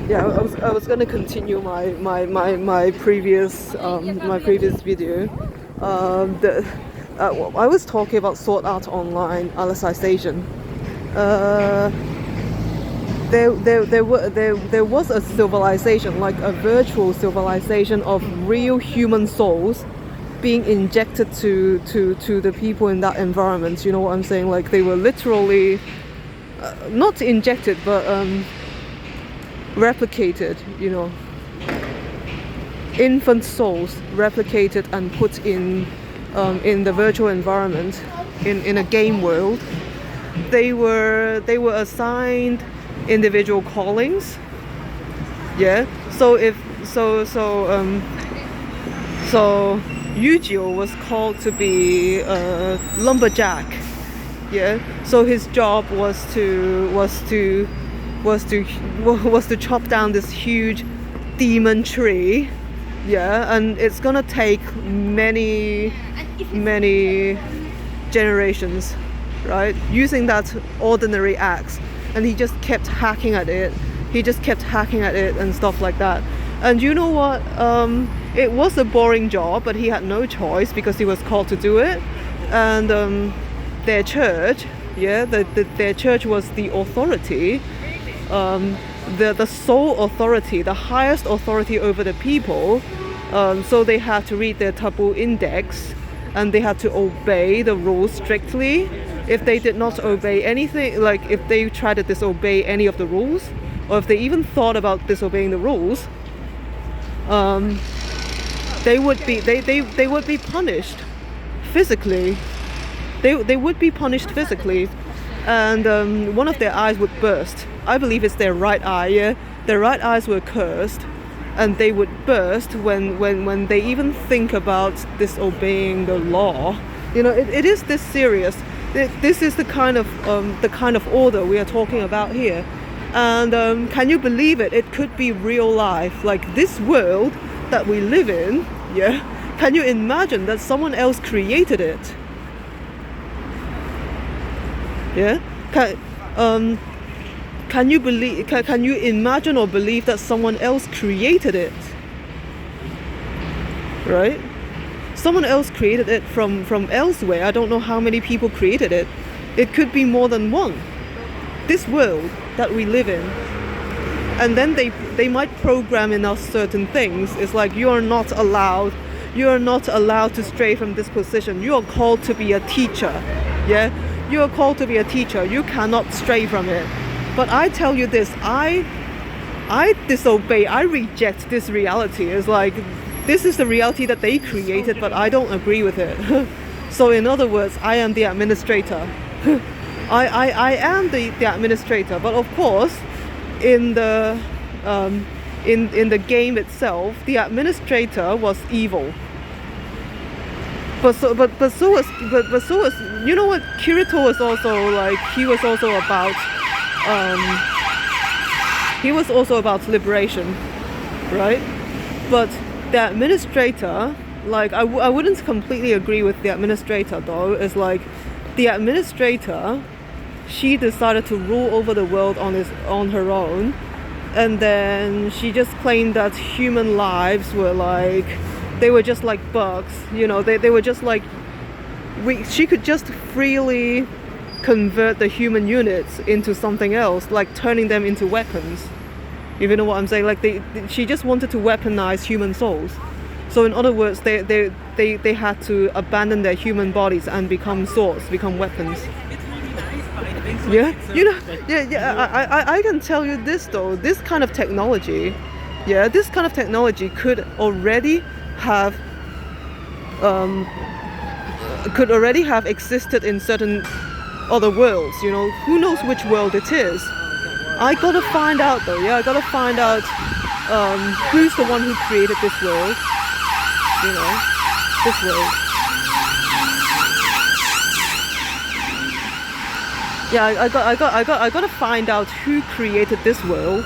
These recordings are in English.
Yeah, I was gonna continue my previous video. The I was talking about Sword Art Online alicization. Uh, there was a civilization, like a virtual civilization of real human souls being injected to the people in that environment. You know what I'm saying? Like they were literally not injected, but replicated. You know, infant souls replicated and put in the virtual environment, in a game world. They were assigned individual callings. Yeah. So if so Yujio was called to be a lumberjack. Yeah. So his job was to chop down this huge demon tree. Yeah, and it's gonna take many generations, right? Using that ordinary axe, and he just kept hacking at it. And stuff like that. And you know what? It was a boring job, but he had no choice because he was called to do it. And their church, yeah, their church was the authority, the sole authority, the highest authority over the people. So they had to read their Tabu Index, and they had to obey the rules strictly. If they did not obey anything, like if they tried to disobey any of the rules, or if they even thought about disobeying the rules, they would be punished physically. They would be punished physically, and one of their eyes would burst. I believe it's their right eye. Yeah, their right eyes were cursed, and they would burst when they even think about disobeying the law. You know, it is this serious. This is the kind of order we are talking about here. And can you believe it? It could be real life, like this world that we live in. Yeah, can you imagine that someone else created it? Yeah, can you believe? Can you imagine or believe that someone else created it? Right? Someone else created it from elsewhere. I don't know how many people created it. It could be more than one. This world that we live in. And then they might program in us certain things. It's like you are not allowed to stray from this position. You are called to be a teacher. Yeah? You are called to be a teacher. You cannot stray from it. But I tell you this, I disobey, I reject this reality. It's like this is the reality that they created, but I don't agree with it. So in other words, I am the administrator. I am the administrator, but of course, in the game itself, the administrator was evil. But so was you know what? Kirito was also like he was also about liberation, right? But the administrator, like I wouldn't completely agree with the administrator though. It's like the administrator, she decided to rule over the world on her own, and then she just claimed that human lives were like they were just like bugs. You know, they were just like she could just freely convert the human units into something else, like turning them into weapons. If you know what I'm saying, like she just wanted to weaponize human souls. So in other words, they had to abandon their human bodies and become swords, become weapons. Yeah, you know, yeah. I can tell you this though. This kind of technology could already have existed in certain other worlds. You know, who knows which world it is. I gotta find out though. Yeah, I gotta find out who's the one who created this world. You know, this world. Yeah, I gotta find out who created this world,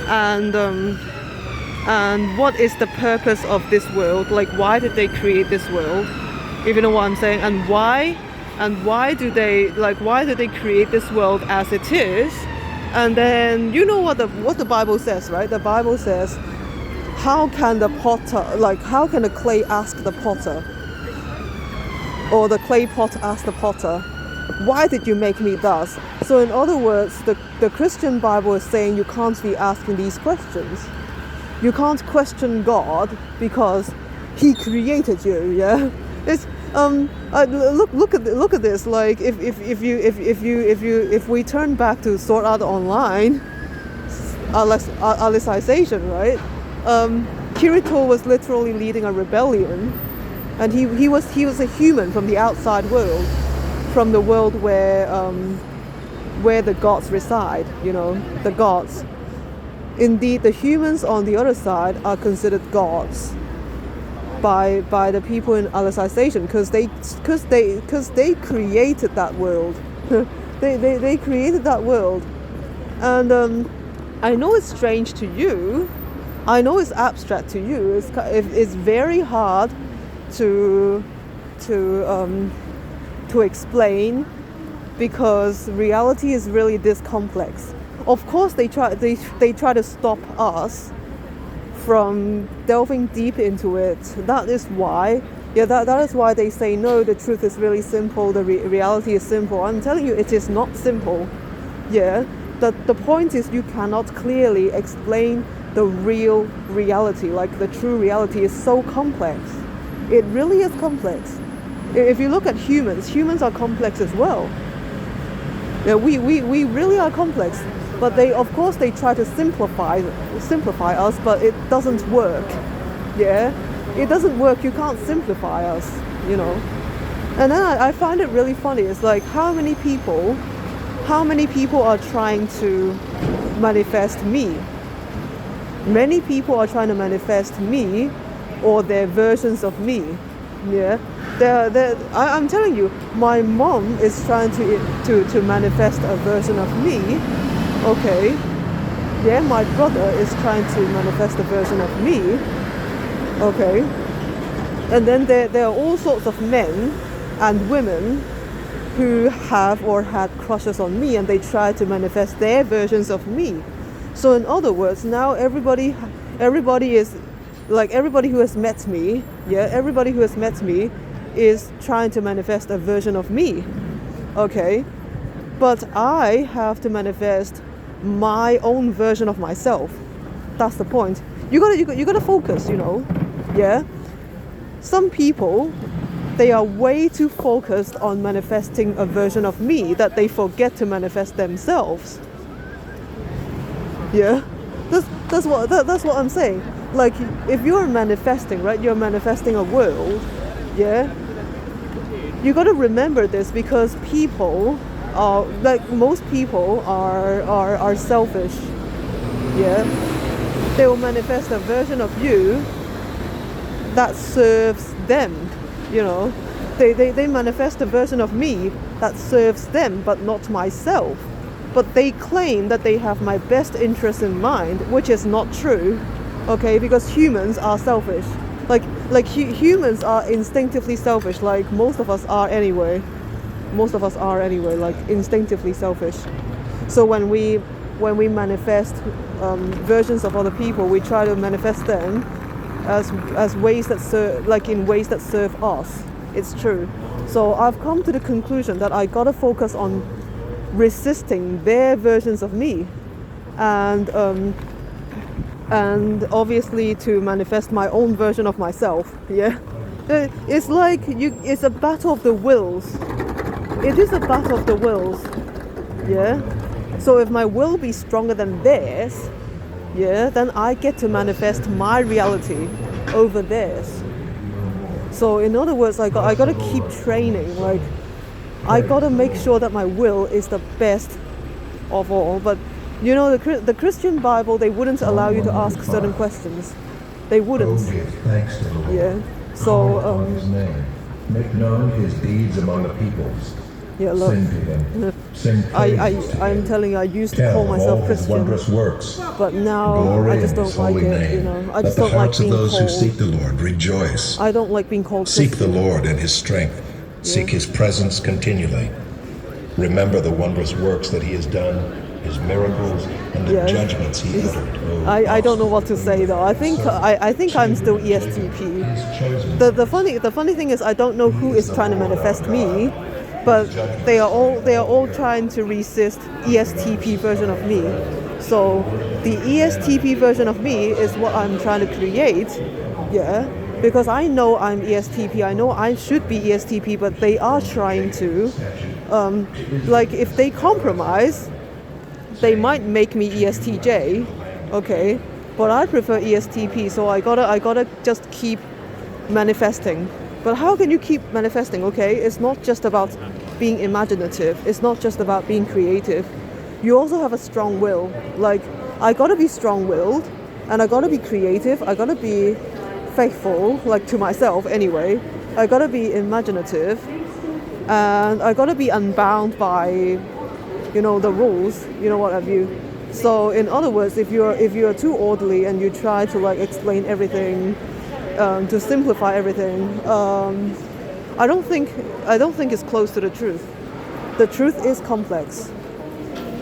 and what is the purpose of this world? Like, why did they create this world? If you know what I'm saying, and why do they create this world as it is? And then you know what the Bible says, right? The Bible says, how can the clay ask the potter, or the clay pot ask the potter, why did you make me thus? So in other words, the Christian Bible is saying you can't be asking these questions. You can't question God because He created you. Yeah, it's look at this. Like if we turn back to Sword Art Online, Alicization, right? Kirito was literally leading a rebellion, and he was a human from the outside world, from the world where the gods reside. You know, the gods. Indeed, the humans on the other side are considered gods by the people in Alicization, because they created that world. they created that world, and I know it's strange to you. I know it's abstract to you. It's very hard to explain, because reality is really this complex. Of course, they try to stop us from delving deep into it. That is why, that is why they say no. The truth is really simple. The reality is simple. I'm telling you, it is not simple. Yeah, the point is you cannot clearly explain the real reality. Like the true reality is so complex. It really is complex. If you look at humans are complex as well. Yeah, we really are complex. But they try to simplify us, but it doesn't work. Yeah, it doesn't work. You can't simplify us, you know. And then I find it really funny. It's like how many people are trying to manifest me. Many people are trying to manifest me, or their versions of me. Yeah, I'm telling you, my mom is trying to manifest a version of me. Okay, yeah, my brother is trying to manifest a version of me. Okay, and then there are all sorts of men and women who have or had crushes on me, and they try to manifest their versions of me. So in other words, now everybody is like, everybody who has met me, everybody who has met me is trying to manifest a version of me. Okay, but I have to manifest my own version of myself. That's the point. You gotta focus, you know. Yeah. Some people, they are way too focused on manifesting a version of me that they forget to manifest themselves. Yeah. That's what I'm saying. Like, if you're manifesting, right? You're manifesting a world. Yeah. You gotta remember this, because people are, like, most people are selfish. Yeah. They will manifest a version of you that serves them. You know, they manifest a version of me that serves them, but not myself. But they claim that they have my best interest in mind, which is not true. Okay, because humans are selfish. Like humans are instinctively selfish. Like most of us are anyway. Like instinctively selfish. So when we manifest versions of other people, we try to manifest them as ways that serve, like in ways that serve us. It's true. So I've come to the conclusion that I gotta focus on resisting their versions of me, and obviously to manifest my own version of myself. Yeah, it's like it's a battle of the wills. It is a battle of the wills. Yeah. So if my will be stronger than theirs, yeah, then I get to manifest my reality over theirs. So in other words, I gotta keep training. Like, I gotta make sure that my will is the best of all. But you know, the Christian Bible, they wouldn't allow you to ask certain questions. They wouldn't. Oh, give thanks to the Lord. Yeah. So call upon His name. Make known His deeds among the peoples. yeah, look. Sing to Him. Sing praises to I'm Him. telling you, I used to Tell call of myself all His Christian, wondrous works. but now Glory I just in don't His like holy it. name. You know, I Let just the don't like hearts of being those who called. seek the Lord rejoice. I don't like being called Seek the Christian. Lord and His strength. Seek His presence continually. Remember the wondrous works that He has done, his miracles, and the Yes. judgments he uttered. O I don't know awesome what to say though. I think I'm still ESTP. His chosen The funny thing is I don't know who is trying to manifest me, but they are all trying to resist ESTP version of me. So the ESTP version of me is what I'm trying to create, yeah. Because I know I'm ESTP, I know I should be ESTP, but they are trying to, like if they compromise, they might make me ESTJ, okay. But I prefer ESTP, so I gotta just keep manifesting. But how can you keep manifesting? Okay, it's not just about being imaginative. It's not just about being creative. You also have a strong will. Like, I gotta be strong-willed, and I gotta be creative. I gotta be faithful, like to myself anyway. I gotta be imaginative, and I gotta be unbound by, the rules. You know what have you. So in other words, if you're too orderly and you try to like explain everything, to simplify everything, I don't think it's close to the truth. The truth is complex.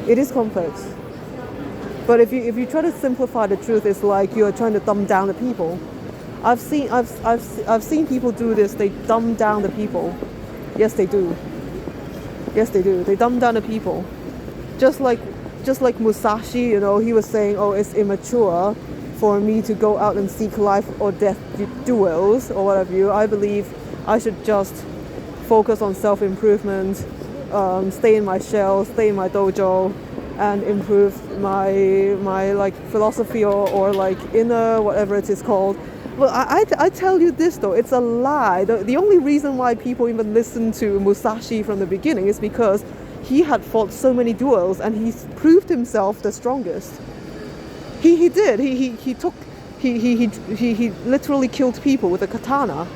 It is complex. But if you try to simplify the truth, it's like you're trying to dumb down the people. I've seen people do this. They dumb down the people. Yes, they do. Yes, they do. They dumb down the people. Just like Musashi, he was saying, oh, it's immature for me to go out and seek life or death duels or whatever. I believe I should just focus on self-improvement, stay in my shell, stay in my dojo, and improve my like philosophy or like inner whatever it is called. Well, I tell you this though, it's a lie. The only reason why people even listen to Musashi from the beginning is because he had fought so many duels and he's proved himself the strongest. He did. He literally killed people with a katana.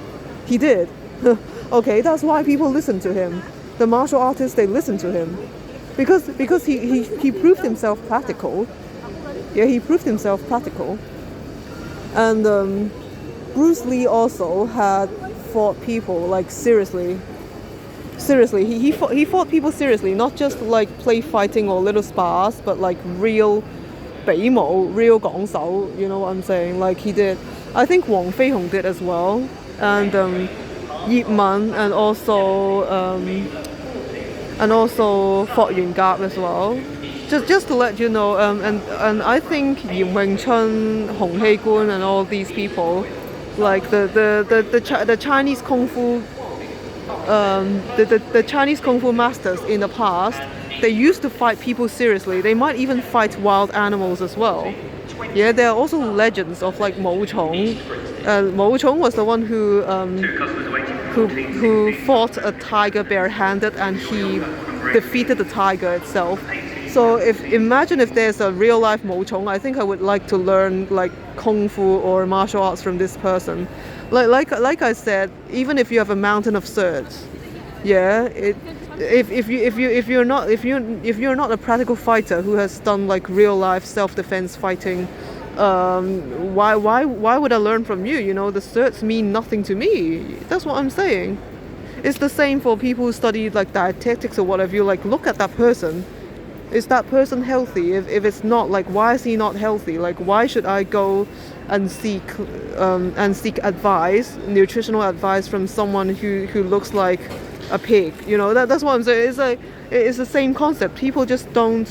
He did. Okay, that's why people listen to him. The martial artists, they listen to him. Because he proved himself practical. Yeah, he proved himself practical. And Bruce Lee also had fought people like seriously. Seriously, he fought people seriously, not just like play fighting or little spars, but like real 比武, real 講手, you know what I'm saying? Like he did. I think Wang Feihong did as well, and Yip Man, and also Fort Yuan Gap as well. Just to let you know, and I think Yin Wing Chun, Hong Hei Guan, and all these people, like the Chinese Kung Fu. The Chinese Kung Fu masters in the past, they used to fight people seriously. They might even fight wild animals as well. Yeah, there are also legends of like Mo Chong. Mo Chong was the one who fought a tiger barehanded, and he defeated the tiger itself. So imagine if there's a real life Mo Chong, I think I would like to learn like Kung Fu or martial arts from this person. Like I said, even if you have a mountain of swords, yeah, if you're not a practical fighter who has done like real life self-defense fighting, why would I learn from you? The swords mean nothing to me. That's what I'm saying. It's the same for people who study like dietetics or whatever. You like look at that person. Is that person healthy? If it's not, like, why is he not healthy? Like, why should I go and seek advice, nutritional advice from someone who looks like a pig? That's what I'm saying. It's the same concept. People just don't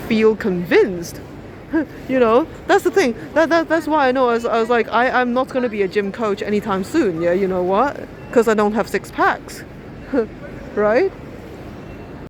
feel convinced. That's the thing. That's why I know. I was like, I'm not going to be a gym coach anytime soon. Yeah, you know what? Because I don't have 6 packs, right?